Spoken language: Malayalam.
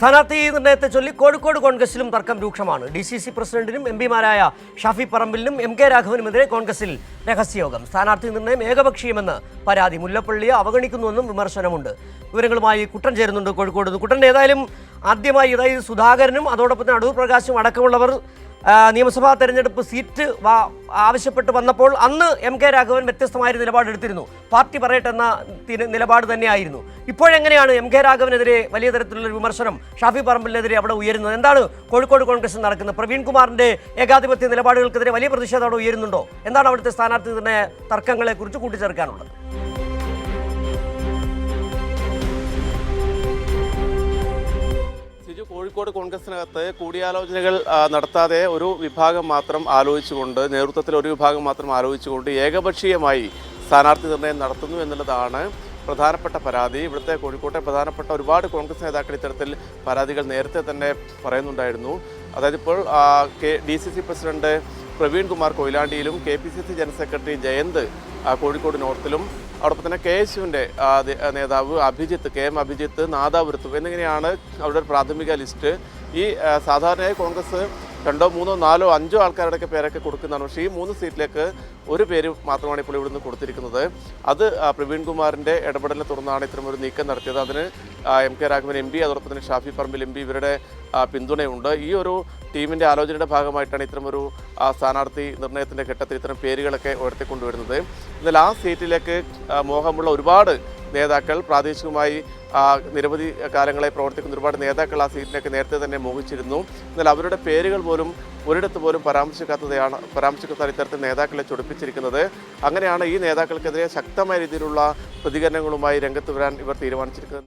സ്ഥാനാർത്ഥി നിർണയത്തെ ചൊല്ലി കോഴിക്കോട് കോൺഗ്രസിലും തർക്കം രൂക്ഷമാണ്. DCC പ്രസിഡന്റിനും MP-മാരായ ഷാഫി പറമ്പിലിനും MK രാഘവനുമെതിരെ കോൺഗ്രസിൽ രഹസ്യയോഗം. സ്ഥാനാർത്ഥി നിർണയം ഏകപക്ഷീയമെന്ന് പരാതി. മുല്ലപ്പള്ളിയെ അവഗണിക്കുന്നുവെന്നും വിമർശനമുണ്ട്. വിവരങ്ങളുമായി കുട്ടൻ ചേരുന്നുണ്ട് കോഴിക്കോട് നിന്ന്. കുട്ടൻ, ഏതായാലും ആദ്യമായി അതായത് സുധാകരനും അതോടൊപ്പം തന്നെ അടൂർ പ്രകാശും അടക്കമുള്ളവർ നിയമസഭാ തെരഞ്ഞെടുപ്പ് സീറ്റ് ആവശ്യപ്പെട്ട് വന്നപ്പോൾ അന്ന് MK രാഘവൻ വ്യത്യസ്തമായ നിലപാടെടുത്തിരുന്നു. പാർട്ടി പറയട്ടെ എന്ന നിലപാട് തന്നെയായിരുന്നു. ഇപ്പോഴെങ്ങനെയാണ് MK രാഘവനെതിരെ വലിയ തരത്തിലുള്ള വിമർശനം ഷാഫി പറമ്പിലിനെതിരെ അവിടെ ഉയരുന്നത്? എന്താണ് കോഴിക്കോട് കോൺഗ്രസിൽ നടക്കുന്നത്? പ്രവീൺ കുമാറിന്റെ ഏകാധിപത്യ നിലപാടുകൾക്കെതിരെ വലിയ പ്രതിഷേധം അവിടെ ഉയരുന്നുണ്ടോ? എന്താണ് അവിടുത്തെ സ്ഥാനാർത്ഥി നിർണയ തർക്കങ്ങളെക്കുറിച്ച് കൂട്ടിച്ചേർക്കാനുള്ളത്? കോഴിക്കോട് കോൺഗ്രസിനകത്ത് കൂടിയാലോചനകൾ നടത്താതെ ഒരു വിഭാഗം മാത്രം ആലോചിച്ചുകൊണ്ട്, നേതൃത്വത്തിൽ ഒരു വിഭാഗം മാത്രം ആലോചിച്ചുകൊണ്ട് ഏകപക്ഷീയമായി സ്ഥാനാർത്ഥി നിർണയം നടത്തുന്നു എന്നുള്ളതാണ് പ്രധാനപ്പെട്ട പരാതി. ഇവിടുത്തെ കോഴിക്കോട്ടെ പ്രധാനപ്പെട്ട ഒരുപാട് കോൺഗ്രസ് നേതാക്കൾ ഇത്തരത്തിൽ പരാതികൾ നേരത്തെ തന്നെ പറയുന്നുണ്ടായിരുന്നു. അതായത് ഇപ്പോൾ DCC പ്രസിഡന്റ് പ്രവീൺ കുമാർ കൊയിലാണ്ടിയിലും KPCC general secretary Jayant Kozhikode നോർത്തിലും അതോടൊപ്പം തന്നെ KSUവിൻ്റെ നേതാവ് KM അഭിജിത്ത് നാദാപുരത്തും എന്നിങ്ങനെയാണ് അവരുടെ ഒരു പ്രാഥമിക ലിസ്റ്റ്. ഈ സാധാരണയായി കോൺഗ്രസ് 2, 3, 4, 5 ആൾക്കാരുടെയൊക്കെ പേരൊക്കെ കൊടുക്കുന്നതാണ്. പക്ഷേ ഈ 3 സീറ്റിലേക്ക് ഒരു പേര് മാത്രമാണ് ഇപ്പോൾ ഇവിടുന്ന് കൊടുത്തിരിക്കുന്നത്. അത് പ്രവീൺ കുമാറിൻ്റെ ഇടപെടലിനെ തുടർന്നാണ് ഇത്തരമൊരു നീക്കം നടത്തിയത്. അതിന് MK രാഘവൻ MP അതോടൊപ്പം തന്നെ ഷാഫി പറമ്പിൽ MP ഇവരുടെ പിന്തുണയുണ്ട്. ഈ ഒരു ടീമിൻ്റെ ആലോചനയുടെ ഭാഗമായിട്ടാണ് ഇത്തരമൊരു സ്ഥാനാർത്ഥി നിർണയത്തിൻ്റെ ഘട്ടത്തിൽ ഇത്തരം പേരുകളൊക്കെ ഉയർത്തിക്കൊണ്ടുവരുന്നത്. എന്നാൽ ആ സീറ്റിലേക്ക് മോഹമുള്ള ഒരുപാട് നേതാക്കൾ, പ്രാദേശികമായി നിരവധി കാലങ്ങളായി പ്രവർത്തിക്കുന്ന ഒരുപാട് നേതാക്കൾ ആ സീറ്റിലേക്ക് നേരത്തെ തന്നെ മോഹിച്ചിരുന്നു. എന്നാൽ അവരുടെ പേരുകൾ പോലും ഒരിടത്ത് പോലും പരാമർശിക്കാത്ത ഇത്തരത്തിൽ നേതാക്കളെ ചൊടിപ്പിച്ചിരിക്കുന്നത്. അങ്ങനെയാണ് ഈ നേതാക്കൾക്കെതിരെ ശക്തമായ രീതിയിലുള്ള പ്രതികരണങ്ങളുമായി രംഗത്ത് വരാൻ ഇവർ തീരുമാനിച്ചിരിക്കുന്നത്.